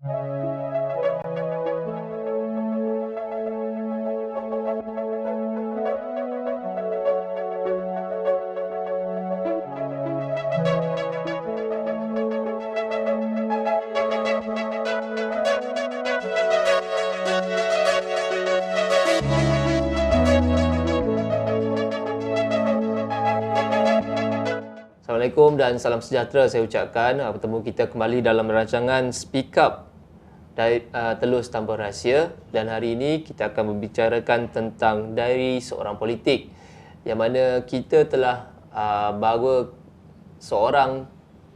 Assalamualaikum dan salam sejahtera saya ucapkan. Bertemu kita kembali dalam rancangan Speak Up dari Telus Tanpa Rahsia, dan hari ini kita akan membicarakan tentang diary seorang politik, yang mana kita telah bawa seorang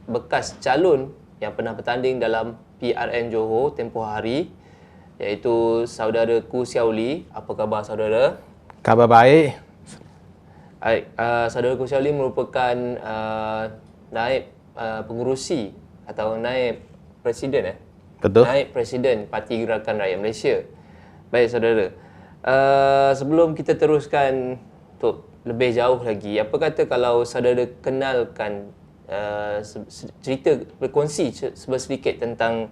bekas calon yang pernah bertanding dalam PRN Johor tempoh hari, iaitu saudara Khoo Siao Lee. Apa khabar saudara? Khabar baik. Baik, saudara Khoo Siao Lee merupakan naib pengurusi atau naib presiden Betul. Naib Presiden Parti Gerakan Rakyat Malaysia. Baik saudara, sebelum kita teruskan untuk lebih jauh lagi, apa kata kalau saudara kenalkan cerita, berkongsi sedikit tentang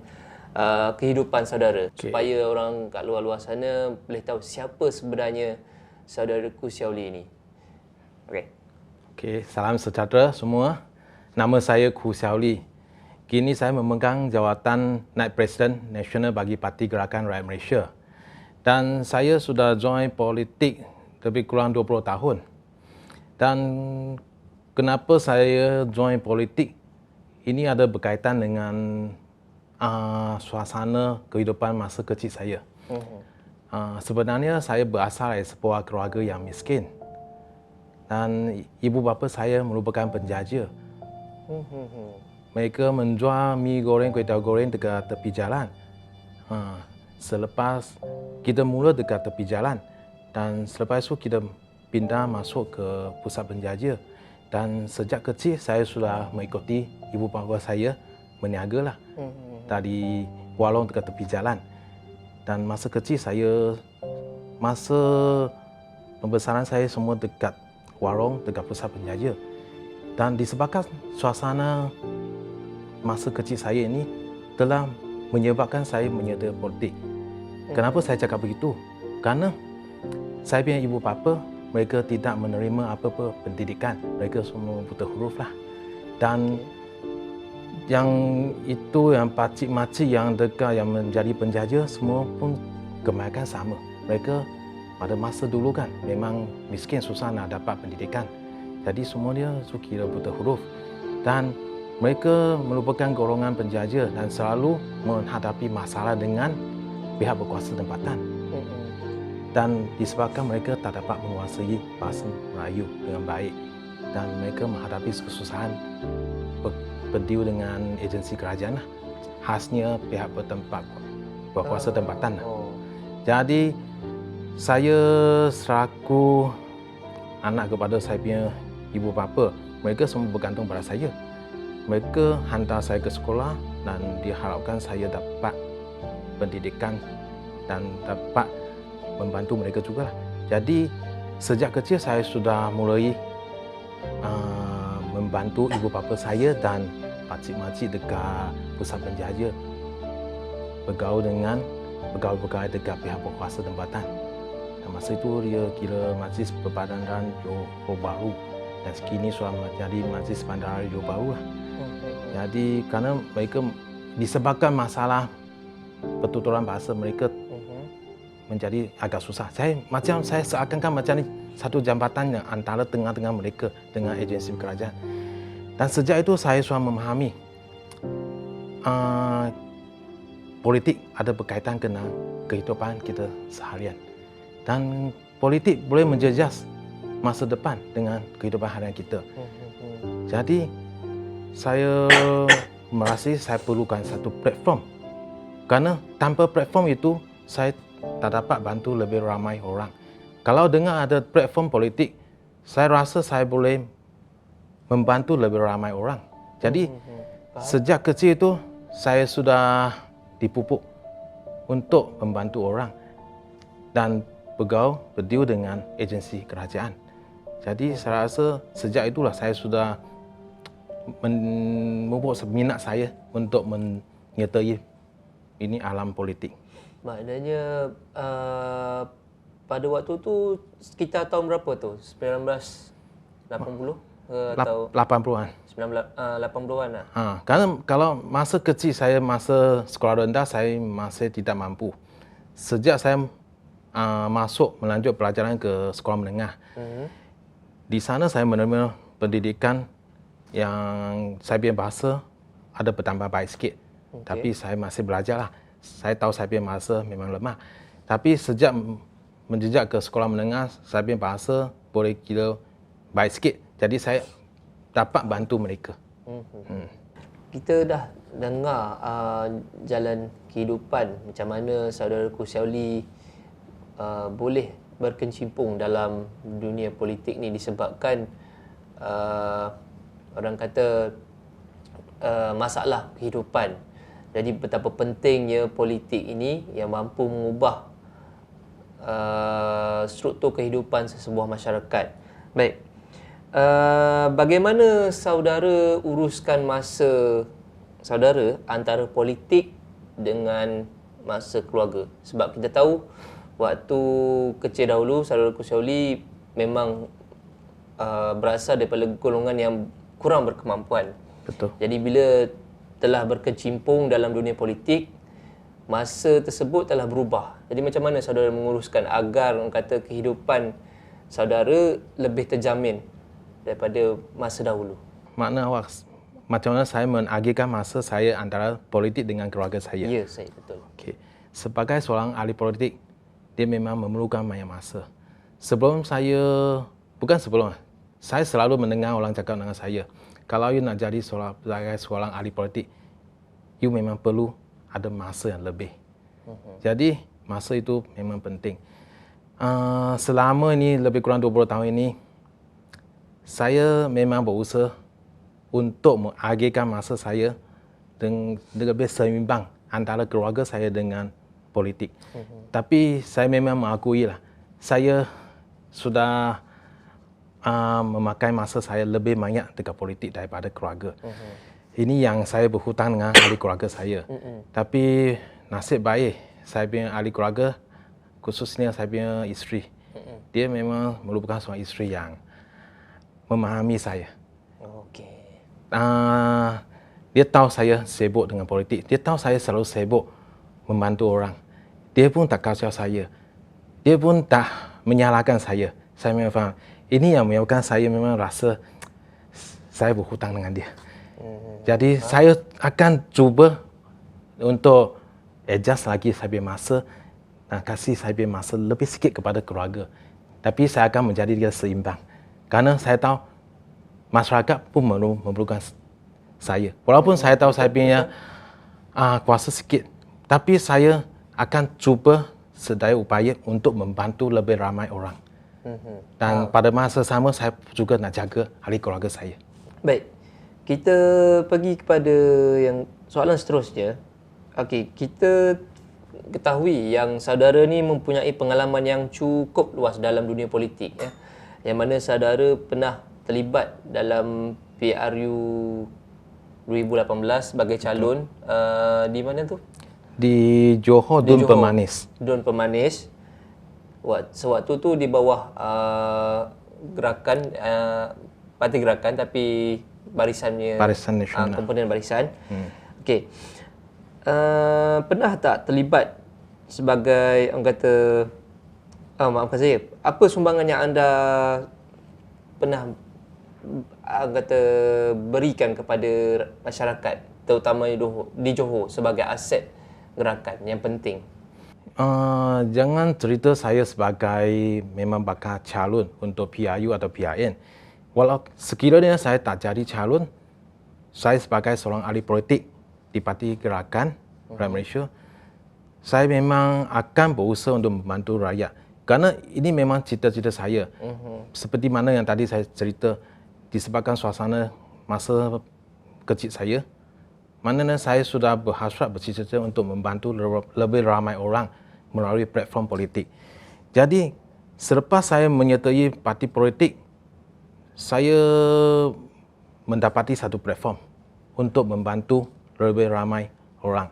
kehidupan saudara, supaya orang kat luar-luar sana boleh tahu siapa sebenarnya saudara Khoo Siao Lee ini. Okey, salam sejahtera semua. Nama saya Khoo Siao Lee. Kini saya memegang jawatan Naib Presiden Nasional bagi Parti Gerakan Rakyat Malaysia. Dan saya sudah join politik lebih kurang 20 tahun. Dan kenapa saya join politik? Ini ada berkaitan dengan suasana kehidupan masa kecil saya. Sebenarnya saya berasal dari sebuah keluarga yang miskin. Dan ibu bapa saya merupakan penjaja. Mereka menjual mi goreng, kuih tahu goreng dekat tepi jalan. Selepas kita mula dekat tepi jalan, dan selepas itu kita pindah masuk ke pusat penjaja. Dan sejak kecil saya sudah mengikuti ibu bapa saya berniaga lah dari warung dekat tepi jalan. Dan masa kecil saya, masa pembesaran saya semua dekat warung dekat pusat penjaja. Dan disebabkan suasana masa kecil saya ini telah menyebabkan saya menyertai politik. Kenapa saya cakap begitu? Kerana saya punya ibu bapa, mereka tidak menerima apa-apa pendidikan. Mereka semua buta huruf lah. Dan yang itu, yang pakcik-makcik yang dekat, yang menjadi penjaja, semua pun kebanyakan sama. Mereka pada masa dulu kan memang miskin, susah nak dapat pendidikan. Jadi semua dia kira buta huruf. Dan mereka merupakan golongan penjaja dan selalu menghadapi masalah dengan pihak berkuasa tempatan. Dan disebabkan mereka tak dapat menguasai bahasa Melayu dengan baik. Dan mereka menghadapi kesusahan berdeal dengan agensi kerajaan lah. Khasnya pihak berkuasa tempatan lah. Jadi saya selaku anak kepada saya punya ibu bapa, mereka semua bergantung pada saya. Mereka hantar saya ke sekolah dan diharapkan saya dapat pendidikan dan dapat membantu mereka juga. Jadi sejak kecil saya sudah mulai membantu ibu bapa saya dan pakcik-makcik dekat pusat penjaja, bergaul dekat pihak berkuasa tempatan. Masa itu dia kira Majlis Perbandaran Johor Bahru, dan sekini sudah menjadi Majlis Bandaraya Johor Bahru lah. Jadi kerana mereka disebabkan masalah pertuturan bahasa, mereka menjadi agak susah. Saya seakan-akan macam ni satu jambatan yang antara tengah-tengah mereka dengan agensi kerajaan. Dan sejak itu saya sudah memahami politik ada berkaitan dengan kehidupan kita seharian. Dan politik boleh menjejas masa depan dengan kehidupan harian kita. Jadi saya merasa saya perlukan satu platform. Kerana tanpa platform itu saya tak dapat bantu lebih ramai orang. Kalau dengan ada platform politik, saya rasa saya boleh membantu lebih ramai orang. Jadi sejak kecil itu saya sudah dipupuk untuk membantu orang dan berdeal dengan agensi kerajaan. Jadi saya rasa sejak itulah saya sudah memupuk minat saya untuk menyertai ini alam politik. Maknanya pada waktu tu sekitar tahun berapa tu? 1980 ke atau 80-an. 80-an lah? Karena kalau masa kecil saya, masa sekolah rendah, saya masih tidak mampu. Sejak saya masuk melanjut pelajaran ke sekolah menengah, di sana saya menerima pendidikan yang saya punya bahasa ada bertambah baik sikit. Tapi saya masih belajar lah. Saya tahu saya punya bahasa memang lemah. Tapi sejak menjejak ke sekolah menengah, saya punya bahasa boleh kira baik sikit. Jadi saya dapat bantu mereka. Kita dah dengar jalan kehidupan macam mana saudaraku Syauli boleh berkecimpung dalam dunia politik ni disebabkan orang kata masalah kehidupan. Jadi betapa pentingnya politik ini yang mampu mengubah struktur kehidupan sesebuah masyarakat. Baik. Bagaimana saudara uruskan masa saudara antara politik dengan masa keluarga? Sebab kita tahu waktu kecil dahulu saudaraku Syauli memang berasal daripada golongan yang kurang berkemampuan. Betul. Jadi bila telah berkecimpung dalam dunia politik, masa tersebut telah berubah. Jadi macam mana saudara menguruskan agar orang kata kehidupan saudara lebih terjamin daripada masa dahulu? Makna awak, macam mana saya menagihkan masa saya antara politik dengan keluarga saya? Ya, saya betul. Okay. Sebagai seorang ahli politik, dia memang memerlukan banyak masa. Sebelum saya, bukan sebelum, saya selalu mendengar orang cakap dengan saya, kalau you nak jadi sebagai seorang ahli politik, you memang perlu ada masa yang lebih. Jadi, masa itu memang penting. Selama ini, lebih kurang 20 tahun ini, saya memang berusaha untuk mengagihkan masa saya dengan lebih seimbang antara keluarga saya dengan politik. Tapi saya memang mengakui lah, saya sudah memakai masa saya lebih banyak dekat politik daripada keluarga. Ini yang saya berhutang dengan ahli keluarga saya. Tapi nasib baik, saya punya ahli keluarga, khususnya saya punya isteri, dia memang merupakan seorang isteri yang memahami saya. Dia tahu saya sibuk dengan politik. Dia tahu saya selalu sibuk membantu orang. Dia pun tak kacau saya. Dia pun tak menyalahkan saya. Saya memang faham. Ini yang menyebabkan saya memang rasa saya berhutang dengan dia. Jadi saya akan cuba untuk adjust lagi saya punya masa dan kasih saya punya masa lebih sikit kepada keluarga. Tapi saya akan menjadi dia seimbang. Karena saya tahu masyarakat pun memerlukan saya. Walaupun saya tahu saya punya kuasa sikit, tapi saya akan cuba sedaya upaya untuk membantu lebih ramai orang. Dan pada masa sama saya juga nak jaga ahli keluarga saya. Baik. Kita pergi kepada yang soalan seterusnya. Okey, kita ketahui yang saudara ni mempunyai pengalaman yang cukup luas dalam dunia politik, ya. Yang mana saudara pernah terlibat dalam PRU 2018 sebagai calon di mana tu? Di Johor, Dun Pemanis. Dun Pemanis. Sewaktu tu di bawah gerakan parti gerakan tapi barisannya Barisan Nasional. komponen barisan. Okey. Pernah tak terlibat sebagai orang kata maafkan saya, apa sumbangan yang anda pernah kata berikan kepada masyarakat terutama di Johor sebagai aset gerakan yang penting? Jangan cerita saya sebagai memang bakal calon untuk PRU atau PRN. Walau sekiranya saya tak jadi calon, saya sebagai seorang ahli politik di Parti Gerakan Rakyat Malaysia, saya memang akan berusaha untuk membantu rakyat. Kerana ini memang cita-cita saya. Seperti mana yang tadi saya cerita, disebabkan suasana masa kecil saya, mana saya sudah berhasrat bercita-cita untuk membantu lebih ramai orang melalui platform politik. Jadi, selepas saya menyertai parti politik, saya mendapati satu platform untuk membantu lebih ramai orang.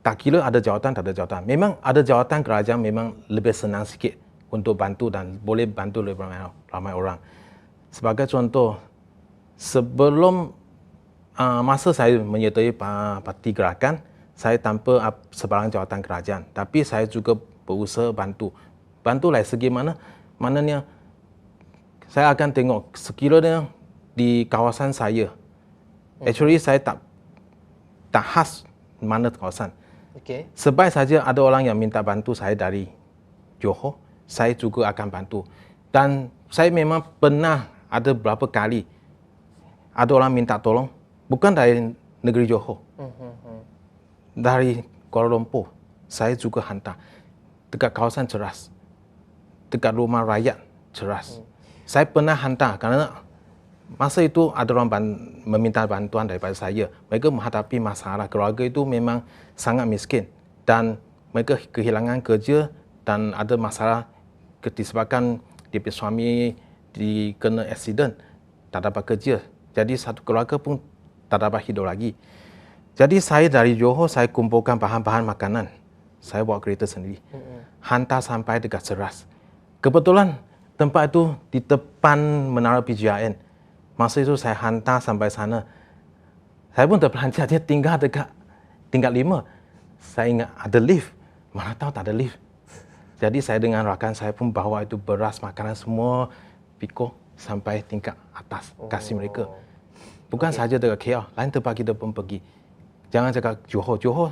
tak kira ada jawatan tak ada jawatan. Memang ada jawatan kerajaan memang lebih senang sikit untuk bantu dan boleh bantu lebih ramai orang. Sebagai contoh, sebelum masa saya menyertai parti gerakan, saya tanpa sebarang jawatan kerajaan. Tapi saya juga berusaha bantu. Bantu dari segi mana? Maknanya saya akan tengok sekiranya di kawasan saya. Actually saya tak khas mana kawasan. Okey. Sebaik saja ada orang yang minta bantu saya dari Johor, saya juga akan bantu. Dan saya memang pernah ada berapa kali ada orang minta tolong, bukan dari negeri Johor, dari Kuala Lumpur, saya juga hantar dekat kawasan Ceras, dekat rumah rakyat Ceras. Saya pernah hantar kerana masa itu ada orang meminta bantuan daripada saya. Mereka menghadapi masalah keluarga itu memang sangat miskin dan mereka kehilangan kerja dan ada masalah disebabkan dia punya suami dikena aksiden, tak dapat kerja. Jadi satu keluarga pun tak dapat hidup lagi. Jadi saya dari Johor, saya kumpulkan bahan-bahan makanan. Saya bawa kereta sendiri. Hantar sampai dekat Ceras. Kebetulan tempat itu di depan Menara PGRN. Masa itu saya hantar sampai sana. Saya pun terpelanjar, dia tinggal dekat tingkat 5. Saya ingat ada lift. Mana tahu tak ada lift. Jadi saya dengan rakan saya pun bawa itu beras, makanan semua, pikul sampai tingkat atas, kasih mereka. Bukan saja dekat KL, lain tempat kita pun pergi. Jangan cakap Johor. Johor,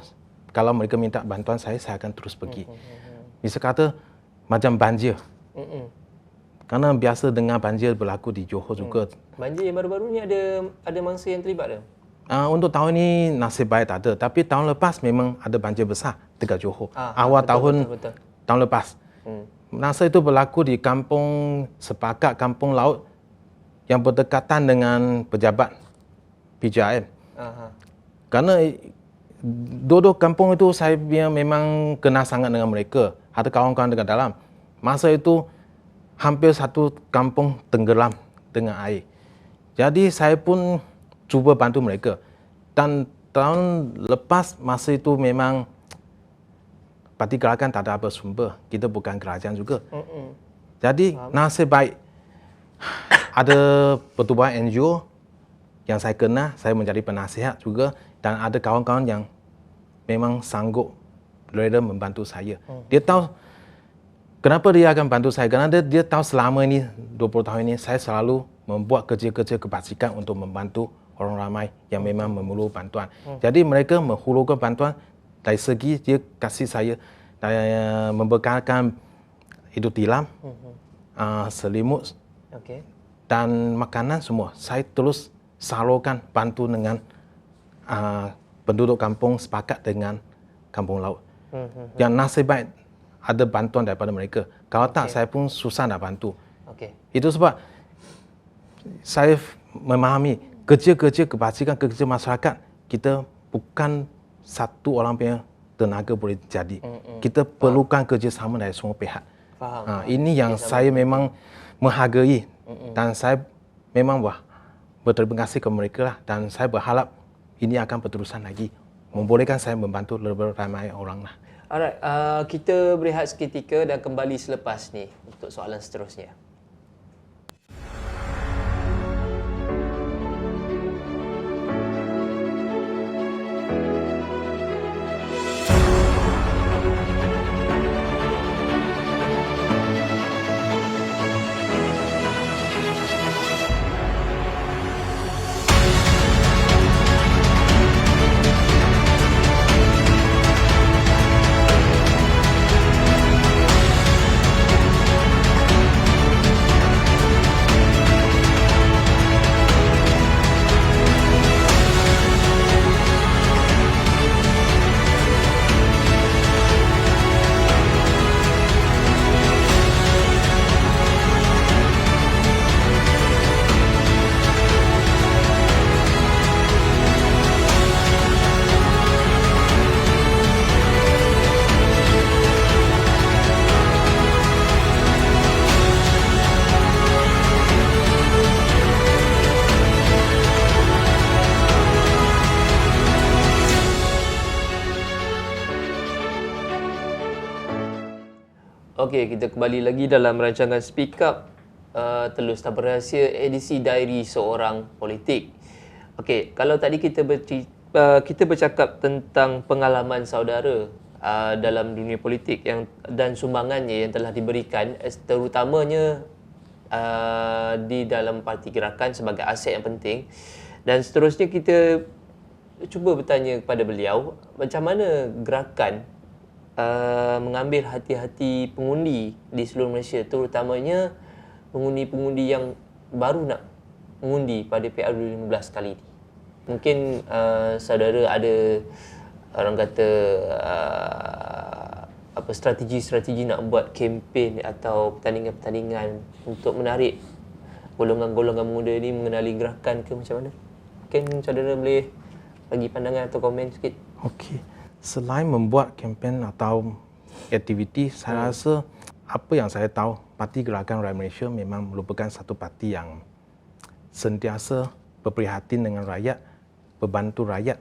kalau mereka minta bantuan saya akan terus pergi. Bisa kata macam banjir. Kerana biasa dengar banjir berlaku di Johor juga. Banjir yang baru-baru ni ada mangsa yang terlibat ke? Untuk tahun ini nasib baik tak ada. Tapi tahun lepas memang ada banjir besar dekat Johor. Awal betul. tahun lepas. Masa itu berlaku di kampung sepakat, kampung laut yang berdekatan dengan pejabat PGRN. Kerana dua-dua kampung itu saya memang kenal sangat dengan mereka. Ada kawan-kawan dekat dalam. Masa itu hampir satu kampung tenggelam dengan air. Jadi saya pun cuba bantu mereka. Dan tahun lepas masa itu memang parti gerakan tak ada apa sumber. Kita bukan kerajaan juga. Jadi nasib baik ada pertubuhan NGO yang saya kenal, saya menjadi penasihat juga dan ada kawan-kawan yang memang sanggup rela membantu saya. Dia tahu kenapa dia akan bantu saya? Kerana dia tahu selama ini, 20 tahun ini, saya selalu membuat kerja-kerja kebajikan untuk membantu orang ramai yang memang memerlukan bantuan. Jadi mereka menghulurkan bantuan dari segi dia kasih saya membekalkan hidup tilam, selimut dan makanan semua. Saya terus salurkan bantu dengan penduduk kampung sepakat dengan kampung laut. Yang nasib baik ada bantuan daripada mereka. Kalau tak, saya pun susah nak bantu. Itu sebab saya memahami kerja-kerja kebajikan, kerja masyarakat, kita bukan satu orang punya tenaga boleh jadi. Kita perlukan kerjasama dari semua pihak. Ini yang saya memang menghargai dan saya memang berterima kasih kepada mereka lah. Dan saya berharap ini akan berterusan lagi. Membolehkan saya membantu lebih ramai orang lah. Alright, kita berehat seketika dan kembali selepas ni untuk soalan seterusnya. Okey, kita kembali lagi dalam rancangan Speak Up Telus Tabur Rahsia edisi Diary Seorang Politik. Okey, kalau tadi kita bercakap tentang pengalaman saudara dalam dunia politik dan sumbangannya yang telah diberikan, terutamanya di dalam parti gerakan sebagai aset yang penting. Dan seterusnya kita cuba bertanya kepada beliau macam mana gerakan mengambil hati-hati pengundi di seluruh Malaysia, terutamanya pengundi-pengundi yang baru nak mengundi pada PR 2015 kali ini. Mungkin saudara ada orang kata strategi-strategi nak buat kempen atau pertandingan-pertandingan untuk menarik golongan-golongan muda ni mengenali gerakan ke macam mana? Mungkin saudara boleh bagi pandangan atau komen sikit. Okey. Selain membuat kempen atau aktiviti, saya rasa apa yang saya tahu, Parti Gerakan Rakyat Malaysia memang merupakan satu parti yang sentiasa berprihatin dengan rakyat, membantu rakyat.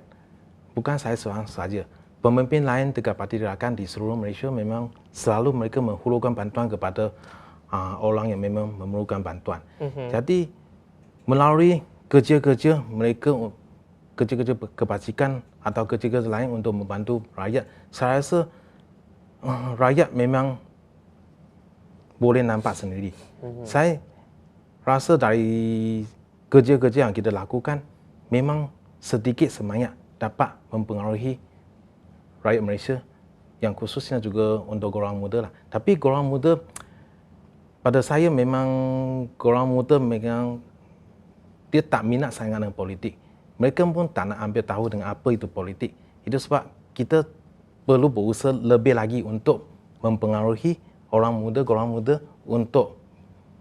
Bukan saya seorang sahaja. Pemimpin lain dekat Parti Gerakan di seluruh Malaysia memang selalu mereka menghulurkan bantuan kepada orang yang memang memerlukan bantuan. Jadi melalui kerja-kerja mereka, kerja-kerja kebajikan atau kerja-kerja lain untuk membantu rakyat, saya rasa rakyat memang boleh nampak sendiri. Saya rasa dari kerja-kerja yang kita lakukan memang sedikit sebanyak dapat mempengaruhi rakyat Malaysia, yang khususnya juga untuk golongan muda lah. Tapi golongan muda, pada saya memang golongan muda memang dia tak minat sangat dengan politik. Mereka pun tak nak ambil tahu dengan apa itu politik. Itu sebab kita perlu berusaha lebih lagi untuk mempengaruhi orang muda, golongan muda untuk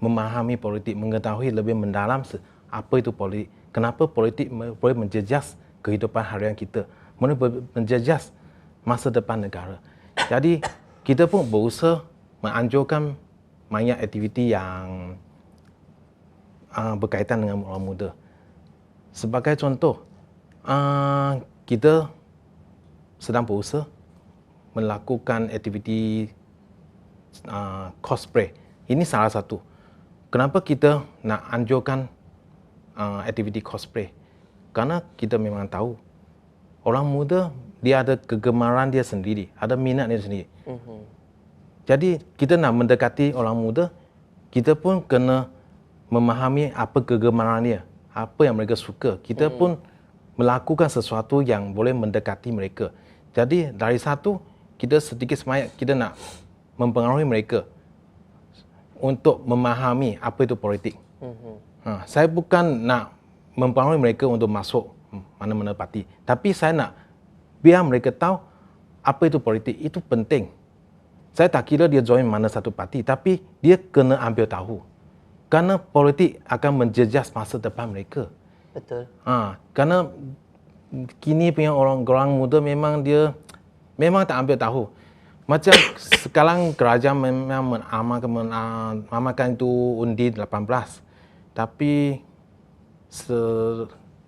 memahami politik, mengetahui lebih mendalam apa itu politik. Kenapa politik boleh menjejas kehidupan harian kita, boleh menjejas masa depan negara. Jadi kita pun berusaha menganjurkan banyak aktiviti yang berkaitan dengan orang muda. Sebagai contoh, kita sedang berusaha melakukan aktiviti cosplay. Ini salah satu. Kenapa kita nak anjurkan aktiviti cosplay? Karena kita memang tahu orang muda dia ada kegemaran dia sendiri, ada minat dia sendiri. Jadi kita nak mendekati orang muda, kita pun kena memahami apa kegemaran dia, apa yang mereka suka. Kita pun melakukan sesuatu yang boleh mendekati mereka. Jadi dari satu, kita sedikit sebanyak kita nak mempengaruhi mereka untuk memahami apa itu politik. Saya bukan nak mempengaruhi mereka untuk masuk mana-mana parti, tapi saya nak biar mereka tahu apa itu politik. Itu penting. Saya tak kira dia join mana satu parti, tapi dia kena ambil tahu. Karena politik akan menjejas masa depan mereka. Betul. Karena kini punya orang muda memang dia memang tak ambil tahu. Macam sekarang kerajaan memang mengamalkan itu undi 18. Tapi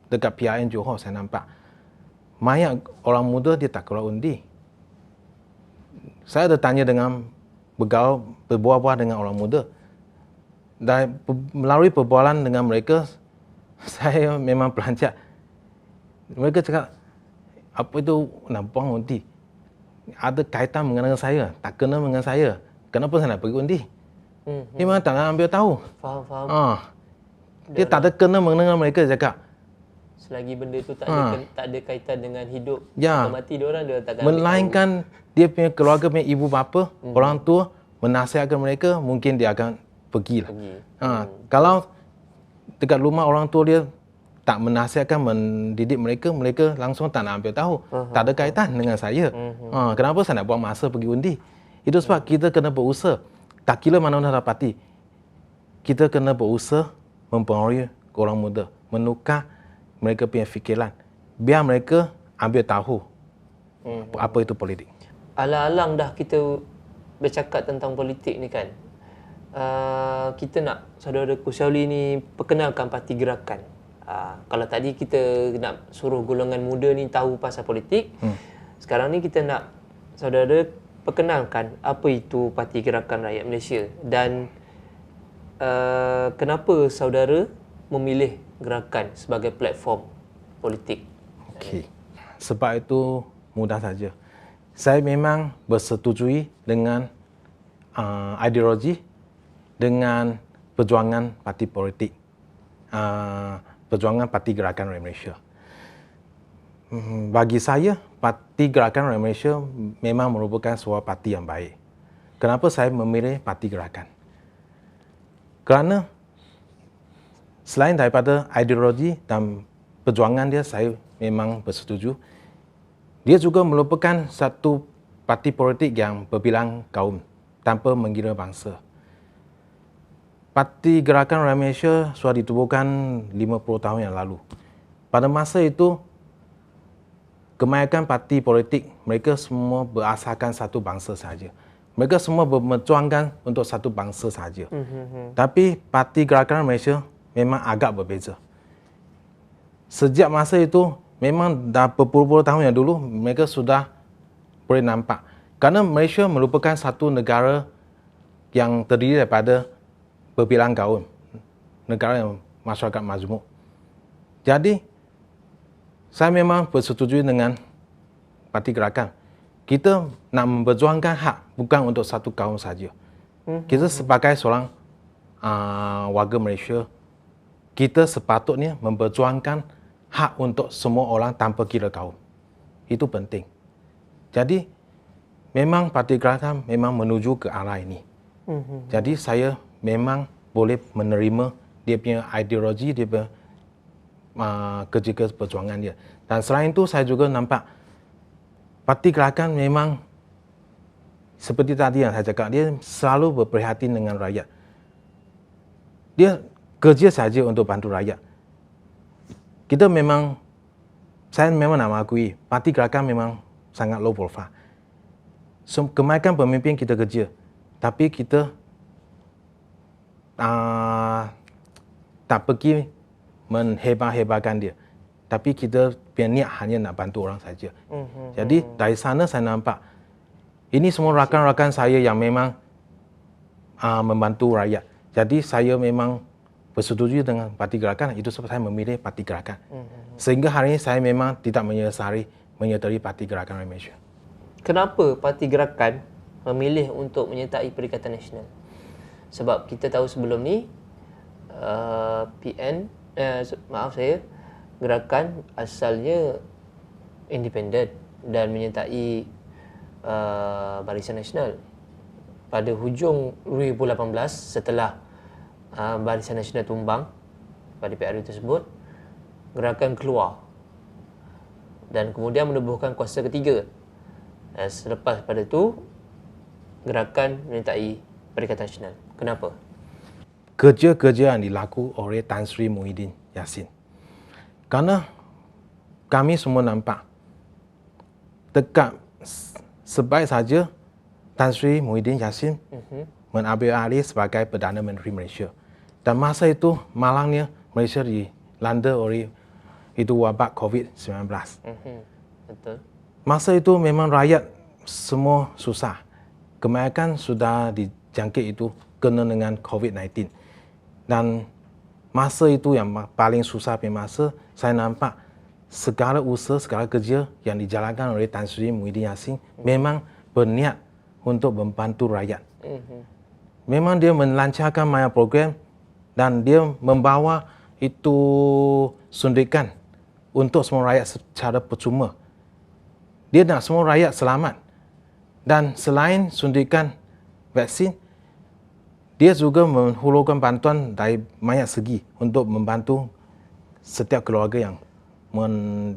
dekat PRN Johor saya nampak banyak orang muda dia tak keluar undi. Saya ada tanya dengan berbual-bual dengan orang muda. Dan melalui perbualan dengan mereka, saya memang pelanjak. Mereka cakap, apa itu nak buang undi? Ada kaitan dengan saya, tak kena dengan saya. Kenapa saya nak pergi undi? Memang tak nak ambil tahu. Faham. Dia tak ada kena dengan mereka cakap. Selagi benda tu tak ada kaitan dengan hidup atau mati diorang, dia takkan melainkan dia punya keluarga, punya ibu bapa, orang tua menasihatkan mereka, mungkin dia akan pergilah. Kalau dekat rumah orang tua dia tak menasihatkan, mendidik mereka, mereka langsung tak nak ambil tahu. Tak ada kaitan dengan saya. Kenapa saya nak buang masa pergi undi? Itu sebab kita kena berusaha. Tak kira mana-mana parti. Kita kena berusaha mempengaruhi orang muda, menukar mereka punya fikiran. Biar mereka ambil tahu apa itu politik. Alang-alang dah kita bercakap tentang politik ni kan. Kita nak saudara Kusyauli ni perkenalkan parti gerakan. Kalau tadi kita nak suruh golongan muda ni tahu pasal politik, sekarang ni kita nak saudara perkenalkan apa itu Parti Gerakan Rakyat Malaysia dan kenapa saudara memilih gerakan sebagai platform politik? Okey. Sebab itu mudah saja. Saya memang bersetujui dengan ideologi dengan perjuangan parti politik, perjuangan Parti Gerakan Rakyat Malaysia. Bagi saya, Parti Gerakan Rakyat Malaysia memang merupakan sebuah parti yang baik. Kenapa saya memilih Parti Gerakan? Kerana selain daripada ideologi dan perjuangan dia, saya memang bersetuju. Dia juga merupakan satu parti politik yang berbilang kaum tanpa mengira bangsa. Parti Gerakan Rakyat Malaysia sudah ditubuhkan 50 tahun yang lalu. Pada masa itu, kebanyakan parti politik, mereka semua berasaskan satu bangsa sahaja. Mereka semua berjuangkan untuk satu bangsa sahaja. Tapi Parti Gerakan Malaysia memang agak berbeza. Sejak masa itu, memang dah berpuluh-puluh tahun yang dulu, mereka sudah boleh nampak. Kerana Malaysia merupakan satu negara yang terdiri daripada berbilang kaum. Negara yang masyarakat majmuk. Jadi, saya memang bersetuju dengan Parti Gerakan. Kita nak memperjuangkan hak bukan untuk satu kaum saja. Kita sebagai seorang warga Malaysia, kita sepatutnya memperjuangkan hak untuk semua orang tanpa kira kaum. Itu penting. Jadi, memang Parti Gerakan memang menuju ke arah ini. Jadi, saya memang boleh menerima dia punya ideologi, dia punya kerja perjuangan dia. Dan selain itu, saya juga nampak Parti Gerakan memang seperti tadi yang saya cakap, dia selalu berprihatin dengan rakyat. Dia kerja saja untuk bantu rakyat. Saya memang nak mengakui, Parti Gerakan memang sangat low profile. Kebanyakan pemimpin kita kerja, tapi kita tak pergi menhebat-hebatkan dia. Tapi kita punya niat hanya nak bantu orang saja. Jadi dari sana saya nampak ini semua rakan-rakan saya yang memang membantu rakyat. Jadi saya memang bersetuju dengan Parti Gerakan. Itu sebab saya memilih Parti Gerakan. Sehingga hari ini saya memang tidak menyertai Parti Gerakan Rakyat Malaysia. Kenapa Parti Gerakan memilih untuk menyertai Perikatan Nasional? Sebab kita tahu sebelum ni Gerakan asalnya independen dan menyertai Barisan Nasional. Pada hujung 2018, setelah Barisan Nasional tumbang pada PRU tersebut, Gerakan keluar dan kemudian menubuhkan kuasa ketiga. Selepas pada itu, Gerakan menyertai Perikatan Nasional. Kenapa? Kerja-kerja yang dilakukan oleh Tan Sri Muhyiddin Yassin. Kerana kami semua nampak dekat sebaik saja Tan Sri Muhyiddin Yassin mengambil alih sebagai Perdana Menteri Malaysia. Dan masa itu malangnya Malaysia dilanda oleh itu wabak COVID-19. Betul. Masa itu memang rakyat semua susah. Kebanyakan sudah dijangkit itu kena dengan COVID-19. Dan masa itu yang paling susah punya masa, saya nampak segala usaha, segala kerja yang dijalankan oleh Tan Sri Muhyiddin Yassin memang berniat untuk membantu rakyat. Memang dia melancarkan banyak program dan dia membawa itu suntikan untuk semua rakyat secara percuma. Dia nak semua rakyat selamat. Dan selain suntikan vaksin, dia juga menghulurkan bantuan dari banyak segi untuk membantu setiap keluarga yang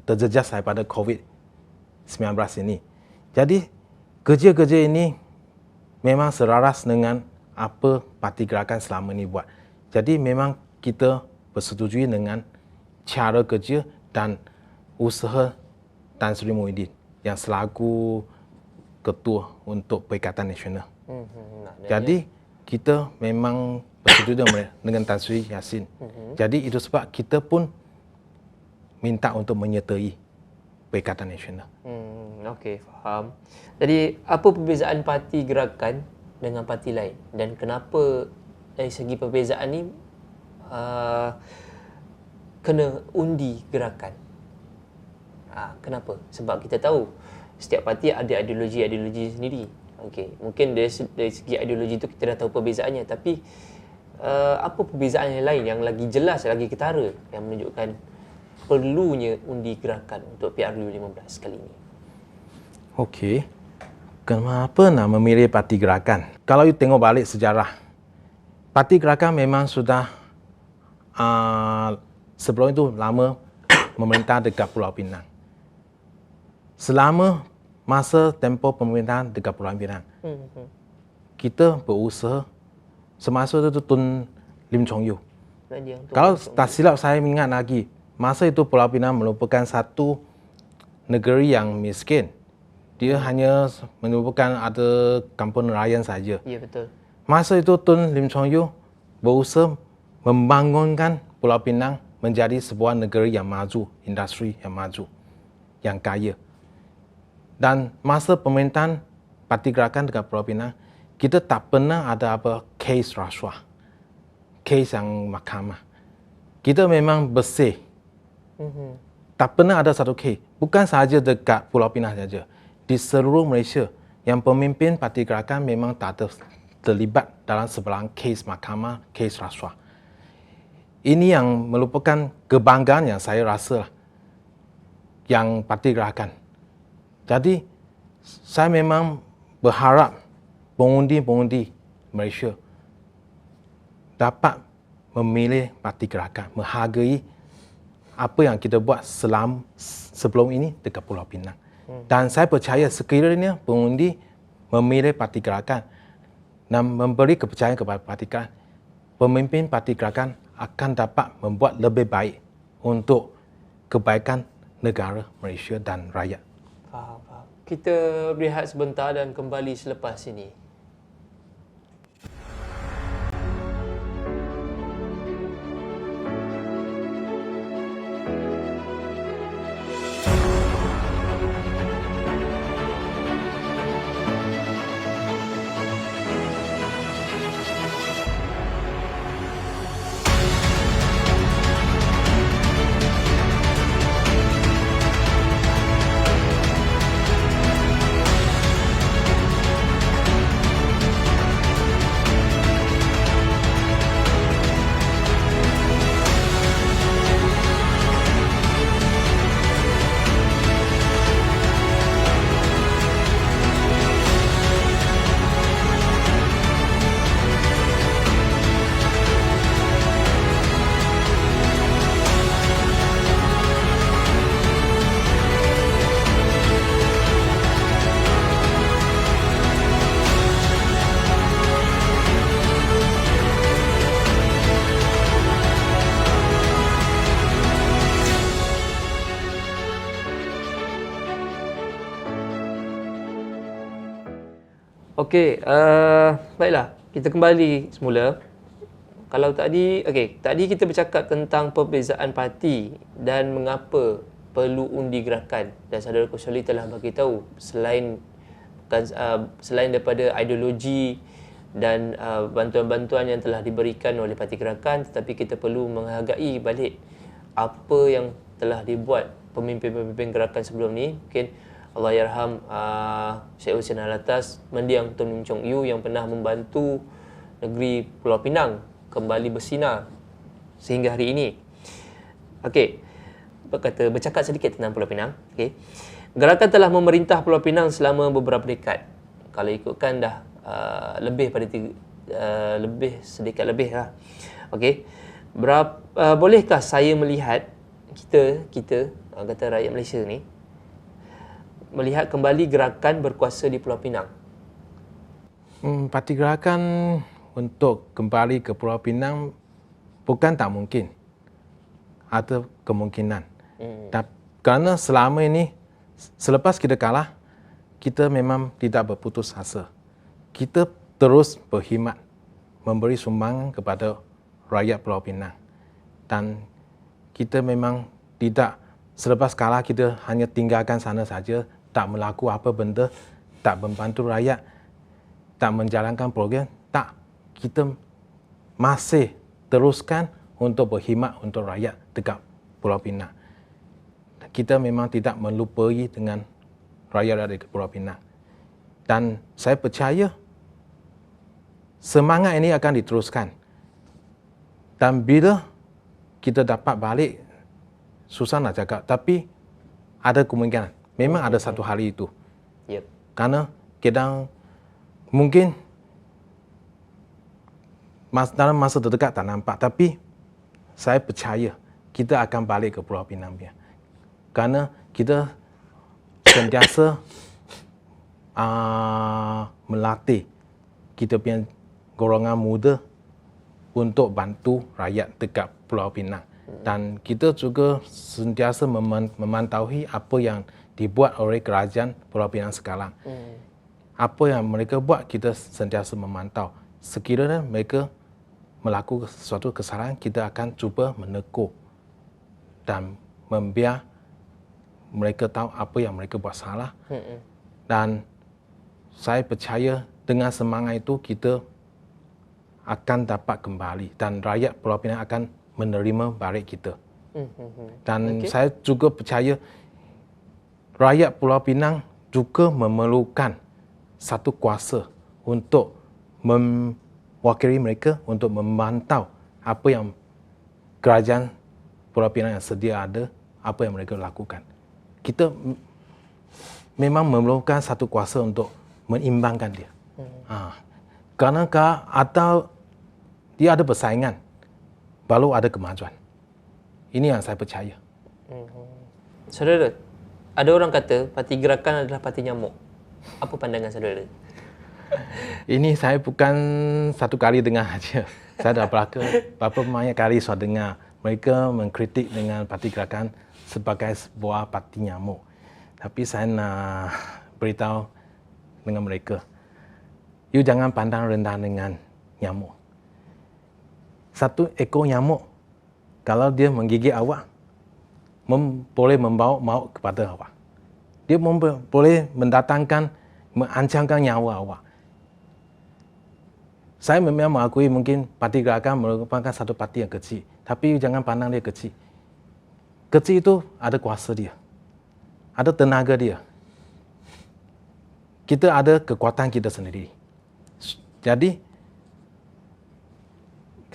terjejas daripada COVID-19 ini. Jadi, kerja-kerja ini memang selaras dengan apa Parti Gerakan selama ini buat. Jadi, memang kita bersetuju dengan cara kerja dan usaha Tan Sri Muhyiddin yang selaku ketua untuk Perikatan Nasional. Jadi, kita memang bersetuju dengan Tan Sri Yassin. Jadi itu sebab kita pun minta untuk menyertai Perikatan Nasional. Okey, faham. Jadi, apa perbezaan parti gerakan dengan parti lain? Dan kenapa dari segi perbezaan ni kena undi gerakan? Kenapa? Sebab kita tahu setiap parti ada ideologi sendiri. Okey, mungkin dari segi ideologi tu kita dah tahu perbezaannya, tapi apa perbezaan yang lain yang lagi jelas, lagi ketara yang menunjukkan perlunya undi gerakan untuk PRU15 kali ini? Okey. Kenapa nak memilih parti gerakan? Kalau you tengok balik sejarah, parti gerakan memang sudah sebelum itu lama memerintah dekat Pulau Pinang. Selama masa tempoh pemerintahan dekat Pulau Pinang, kita berusaha semasa itu Tun Lim Chong Yu. Kalau tak silap saya ingat lagi, masa itu Pulau Pinang merupakan satu negeri yang miskin. Dia hanya merupakan ada kampung nelayan saja. Ya, betul. Masa itu Tun Lim Chong Yu berusaha membangunkan Pulau Pinang menjadi sebuah negeri yang maju, industri yang maju, yang kaya. Dan masa pemerintahan Parti Gerakan dekat Pulau Pinang, kita tak pernah ada apa kes rasuah, kes yang mahkamah. Kita memang bersih. Tak pernah ada satu kes. Bukan sahaja dekat Pulau Pinang saja. Di seluruh Malaysia, yang pemimpin Parti Gerakan memang tak terlibat dalam sebelah kes mahkamah, kes rasuah. Ini yang merupakan kebanggaan yang saya rasa yang Parti Gerakan. Jadi, saya memang berharap pengundi-pengundi Malaysia dapat memilih Parti Gerakan, menghargai apa yang kita buat sebelum ini dekat Pulau Pinang. Dan saya percaya sekiranya pengundi memilih Parti Gerakan dan memberi kepercayaan kepada Parti Gerakan, pemimpin Parti Gerakan akan dapat membuat lebih baik untuk kebaikan negara Malaysia dan rakyat. Faham. Kita berehat sebentar dan kembali selepas ini. Okey, baiklah. Kita kembali semula. Kalau tadi kita bercakap tentang perbezaan parti dan mengapa perlu undi gerakan, dan saudara Kusoli telah bagi tahu selain daripada ideologi dan bantuan-bantuan yang telah diberikan oleh Parti Gerakan, tetapi kita perlu menghargai balik apa yang telah dibuat pemimpin-pemimpin gerakan sebelum ni. Mungkin Allahyarham Syed Hussein Alatas, mendiang Tun Lim Chong Yu yang pernah membantu negeri Pulau Pinang kembali bersinar sehingga hari ini. Okey, bercakap sedikit tentang Pulau Pinang. Okey, gerakan telah memerintah Pulau Pinang selama beberapa dekad. Kalau ikutkan dah lebih pada sedikit lebih lah. Okey, bolehkah saya melihat kita kata rakyat Malaysia ni melihat kembali gerakan berkuasa di Pulau Pinang? Parti Gerakan untuk kembali ke Pulau Pinang bukan tak mungkin. Ada kemungkinan. Kerana selama ini, selepas kita kalah, kita memang tidak berputus asa. Kita terus berkhidmat, memberi sumbangan kepada rakyat Pulau Pinang. Dan kita memang tidak selepas kalah kita hanya tinggalkan sana saja, tak melakukan apa benda, tak membantu rakyat, tak menjalankan program, tak. Kita masih teruskan untuk berkhidmat untuk rakyat dekat Pulau Pinang. Kita memang tidak melupai dengan rakyat di Pulau Pinang. Dan saya percaya semangat ini akan diteruskan. Dan bila kita dapat balik, susah nak cakap, tapi ada kemungkinan. Memang ada satu hari itu. Yep. Karena kita mungkin dalam masa terdekat tak nampak, tapi saya percaya kita akan balik ke Pulau Pinang. Karena kita sentiasa melatih kita punya golongan muda untuk bantu rakyat dekat Pulau Pinang. Dan kita juga sentiasa memantaui apa yang dibuat oleh kerajaan Pulau Pinang sekarang. Apa yang mereka buat, kita sentiasa memantau. Sekiranya mereka melakukan sesuatu kesalahan, kita akan cuba menegur dan membiar mereka tahu apa yang mereka buat salah. Dan saya percaya dengan semangat itu kita akan dapat kembali dan rakyat Pulau Pinang akan menerima balik kita. Dan saya juga percaya rakyat Pulau Pinang juga memerlukan satu kuasa untuk mewakili mereka untuk memantau apa yang kerajaan Pulau Pinang yang sedia ada, apa yang mereka lakukan. Kita memang memerlukan satu kuasa untuk mengimbangkan dia. Kerana atau dia ada persaingan, baru ada kemajuan. Ini yang saya percaya. Saudara, ada orang kata parti gerakan adalah parti nyamuk. Apa pandangan saudara? Ini saya bukan satu kali dengar saja. Saya dah berapa banyak kali saya dengar mereka mengkritik dengan parti gerakan sebagai sebuah parti nyamuk. Tapi saya nak beritahu dengan mereka, you jangan pandang rendah dengan nyamuk. Satu ekor nyamuk, kalau dia menggigit awak, boleh membawa maut kepada awak. Dia boleh mendatangkan, mengancamkan nyawa awak. Saya memang mengakui mungkin parti gerakan merupakan satu parti yang kecil. Tapi jangan pandang dia kecil. Kecil itu ada kuasa dia. Ada tenaga dia. Kita ada kekuatan kita sendiri. Jadi,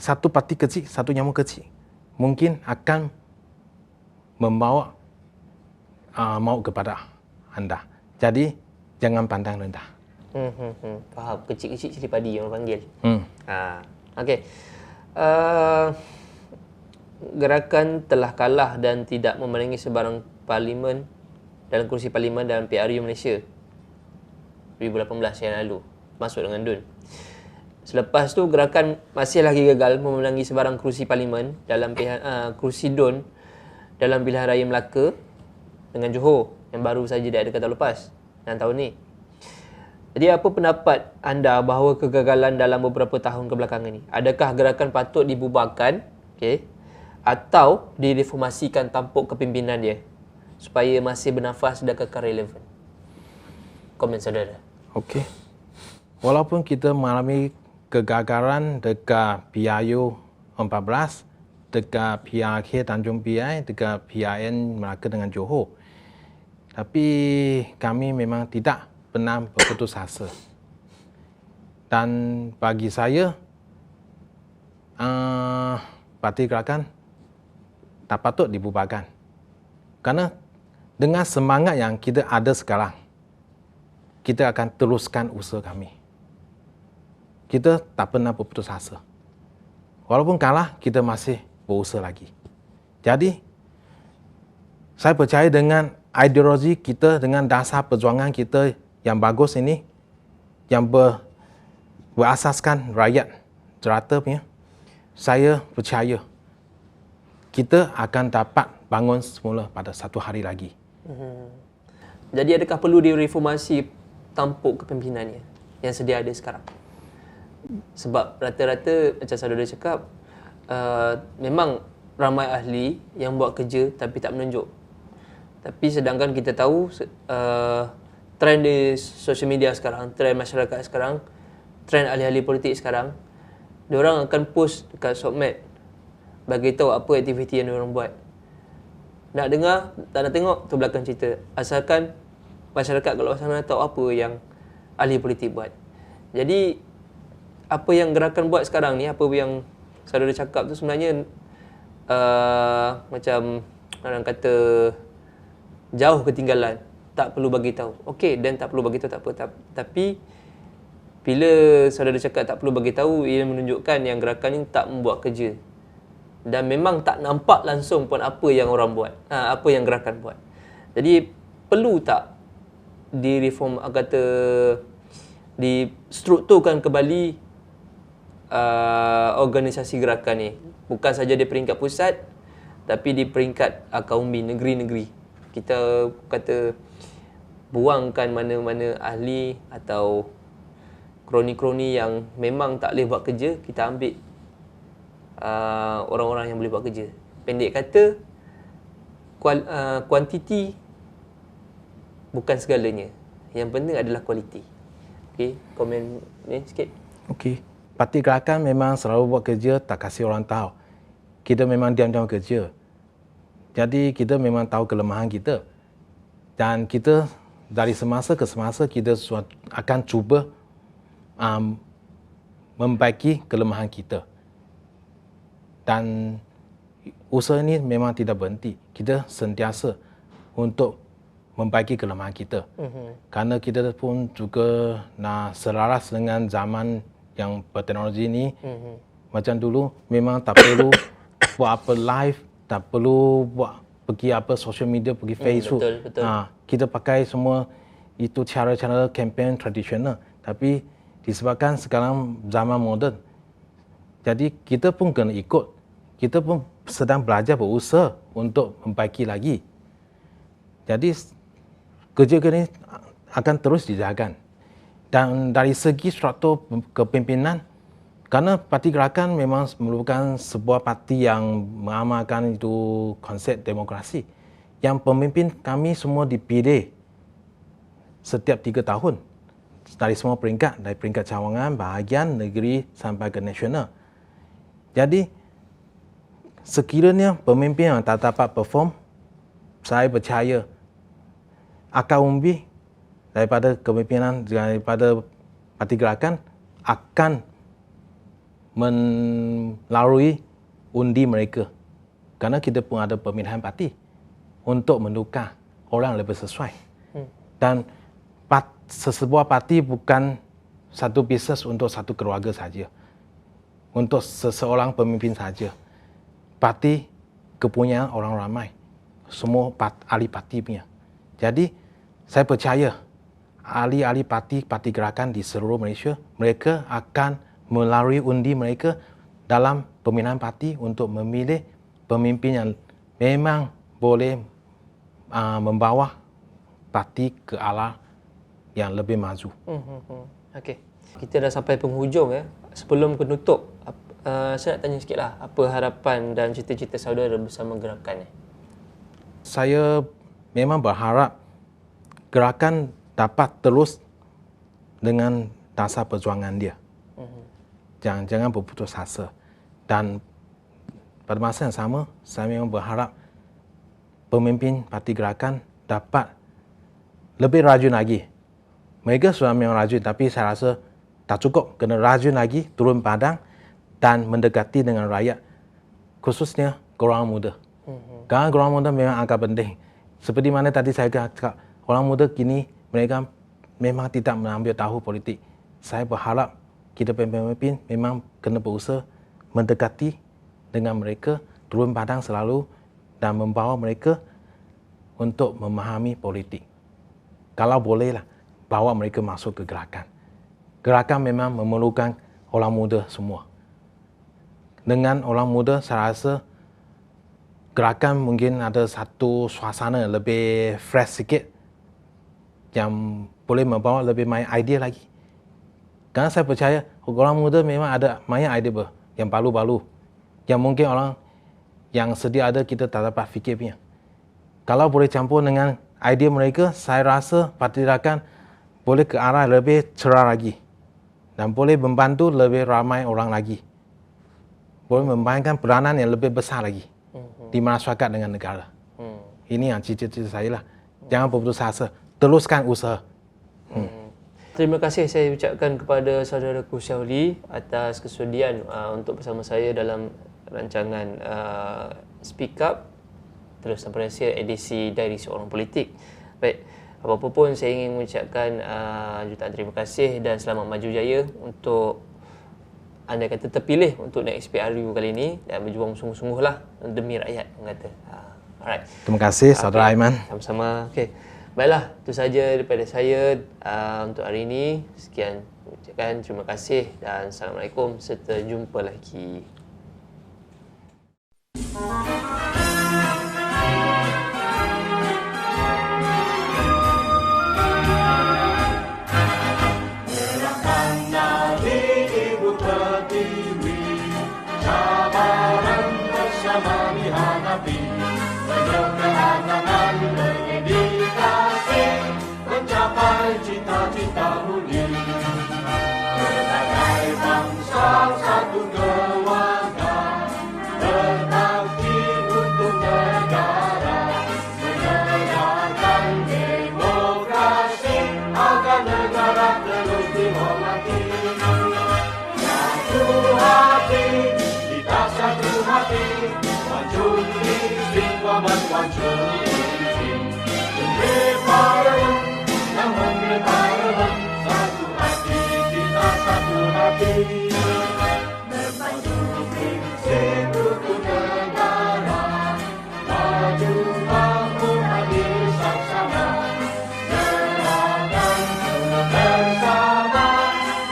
satu parti kecil, satu nyamuk kecil, mungkin akan membawa maut kepada anda. Jadi, jangan pandang rendah. Faham. Kecil-kecil cili padi yang orang panggil. Okey. Gerakan telah kalah dan tidak memenangi sebarang parlimen dalam kursi parlimen dalam PRU Malaysia 2018 yang lalu, masuk dengan DUN. Selepas tu gerakan masih lagi gagal memenangi sebarang kursi parlimen dalam kursi DUN dalam pilihan raya Melaka dengan Johor yang baru saja diadakan tahun lepas dan tahun ni. Jadi apa pendapat anda bahawa kegagalan dalam beberapa tahun kebelakangan ni? Adakah gerakan patut dibubarkan, atau direformasikan tampuk kepimpinan dia supaya masih bernafas dan kekal relevan? Komen saudara. Okey. Walaupun kita mengalami kegagalan dekat PRU 14, dekat PRK Tanjung Piai, dekat PRN Melaka dengan Johor, tapi kami memang tidak pernah berputus asa. Dan bagi saya, parti gerakan tak patut dibubarkan. Kerana dengan semangat yang kita ada sekarang, kita akan teruskan usaha kami. Kita tak pernah berputus asa. Walaupun kalah, kita masih berusaha lagi. Jadi, saya percaya dengan ideologi kita, dengan dasar perjuangan kita yang bagus ini, yang berasaskan rakyat jerata punya, saya percaya kita akan dapat bangun semula pada satu hari lagi. Jadi adakah perlu direformasi tampuk kepimimpinannya yang sedia ada sekarang? Sebab rata-rata macam saudara cakap, memang ramai ahli yang buat kerja tapi tak menunjuk. Tapi sedangkan kita tahu trend di social media sekarang, trend masyarakat sekarang, trend ahli-ahli politik sekarang, diorang akan post dekat Sokmed bagi tahu apa aktiviti yang diorang buat. Nak dengar, tak nak tengok, tu belakang cerita. Asalkan masyarakat kat luar sana tahu apa yang ahli politik buat. Jadi, apa yang gerakan buat sekarang ni, apa yang saudara cakap tu sebenarnya macam orang kata jauh ketinggalan. Tak perlu bagi tahu. Okey, dan tak perlu bagi tahu tak apa. Tapi, bila saudara cakap tak perlu bagi tahu, ia menunjukkan yang gerakan ni tak membuat kerja. Dan memang tak nampak langsung pun apa yang orang buat, apa yang gerakan buat. Jadi perlu tak direform, distrukturkan kembali organisasi gerakan ni, bukan saja di peringkat pusat tapi di peringkat akar umbi negeri-negeri. Kita kata buangkan mana-mana ahli atau kroni-kroni yang memang tak boleh buat kerja, kita ambil orang-orang yang boleh buat kerja. Pendek kata, kuantiti bukan segalanya. Yang penting adalah kualiti. Okey, komen ni sikit. Okey. Parti gerakan memang selalu buat kerja tak kasih orang tahu. Kita memang diam-diam kerja. Jadi kita memang tahu kelemahan kita. Dan kita dari semasa ke semasa kita akan cuba membaiki kelemahan kita. Dan usaha ini memang tidak berhenti. Kita sentiasa untuk membaiki kelemahan kita. Kerana kita pun juga nak selaras dengan zaman yang berteknologi ini. Macam dulu memang tak perlu buat apa live, tak perlu buat pergi apa social media, pergi Facebook. Betul. Kita pakai semua itu cara-cara kempen tradisional. Tapi disebabkan sekarang zaman moden, jadi kita pun kena ikut. Kita pun sedang belajar berusaha untuk membaiki lagi. Jadi kerja ini akan terus dijaga. Dan dari segi struktur kepimpinan, kerana parti gerakan memang merupakan sebuah parti yang mengamalkan itu konsep demokrasi. Yang pemimpin kami semua dipilih setiap 3 tahun. Dari semua peringkat, dari peringkat cawangan, bahagian, negeri sampai ke nasional. Jadi, sekiranya pemimpin yang tak dapat perform, saya percaya akar umbi daripada kepimpinan, daripada parti gerakan akan melalui undi mereka. Kerana kita pun ada pemilihan parti untuk menukar orang lebih sesuai. Dan sesebuah parti bukan satu bisnes untuk satu keluarga saja, untuk seseorang pemimpin saja. Parti kepunyaan orang ramai, semua ahli parti punya. Jadi saya percaya ahli-ahli parti gerakan di seluruh Malaysia, mereka akan melalui undi mereka dalam pemilihan parti untuk memilih pemimpin yang memang boleh membawa parti ke arah yang lebih maju. Okey. Kita dah sampai penghujung ya. Sebelum penutup, saya nak tanya sikitlah, apa harapan dan cita-cita saudara bersama gerakan ni? Saya memang berharap gerakan dapat terus dengan dasar perjuangan dia. Jangan berputus asa. Dan pada masa yang sama, saya memang berharap pemimpin parti gerakan dapat lebih rajin lagi. Mereka sudah memang rajin, tapi saya rasa tak cukup. Kena rajin lagi, turun padang dan mendekati dengan rakyat. Khususnya golongan muda. Kerana golongan muda memang agak penting. Seperti mana tadi saya cakap, orang muda kini mereka memang tidak mengambil tahu politik. Saya berharap kita pemimpin memang kena berusaha mendekati dengan mereka, turun padang selalu dan membawa mereka untuk memahami politik. Kalau bolehlah, bawa mereka masuk ke gerakan. Gerakan memang memerlukan orang muda semua. Dengan orang muda, saya rasa gerakan mungkin ada satu suasana lebih fresh sikit yang boleh membawa lebih banyak idea lagi. Kerana saya percaya orang muda memang ada banyak idea yang baru-baru, yang mungkin orang yang sedia ada kita tak dapat fikir punya. Kalau boleh campur dengan idea mereka, saya rasa parti rakan boleh ke arah lebih cerah lagi dan boleh membantu lebih ramai orang lagi. Boleh memainkan peranan yang lebih besar lagi di masyarakat dengan negara. Ini yang cita-cita saya lah. Jangan berputus asa, teruskan usaha. Terima kasih saya ucapkan kepada saudaraku Syauli atas kesudian untuk bersama saya dalam rancangan Speak Up Terus Tanpa Rahsia edisi Diary Seorang Politik. Baik, apa-apa pun saya ingin mengucapkan jutaan terima kasih dan selamat maju jaya untuk anda kata terpilih untuk naik SPRU kali ini dan berjuang sungguh-sungguhlah demi rakyat, orang kata. Alright. Terima kasih saudara Aiman. Sama-sama. Okey. Baiklah, itu saja daripada saya untuk hari ini. Sekian ucapkan terima kasih dan Assalamualaikum serta jumpa lagi. Cabaran bersama dihadapi, penuh kehanganan berdedikasi, mencapai cita-cita mulia. Berbagai bangsa satu keluarga, berbakti untuk negara, menegakkan demokrasi agar negara terus dihormati. Satu hati, kita satu hati, One Chun One Chun Parliament, yang memberi Parliament, satu hati, kita satu hati. Berbaju prinsip rukun negara, maju makmur adil saksama, gerakan bersama,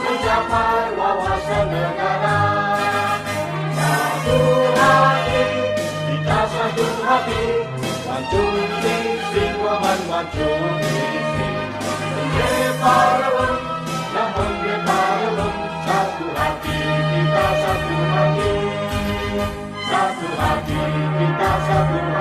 mencapai wawasan negara. Satu hati, kita satu hati, One Chun Memberi Parliament, yang memberi Parliament, satu hati, kita satu hati. Satu hati, kita satu hati.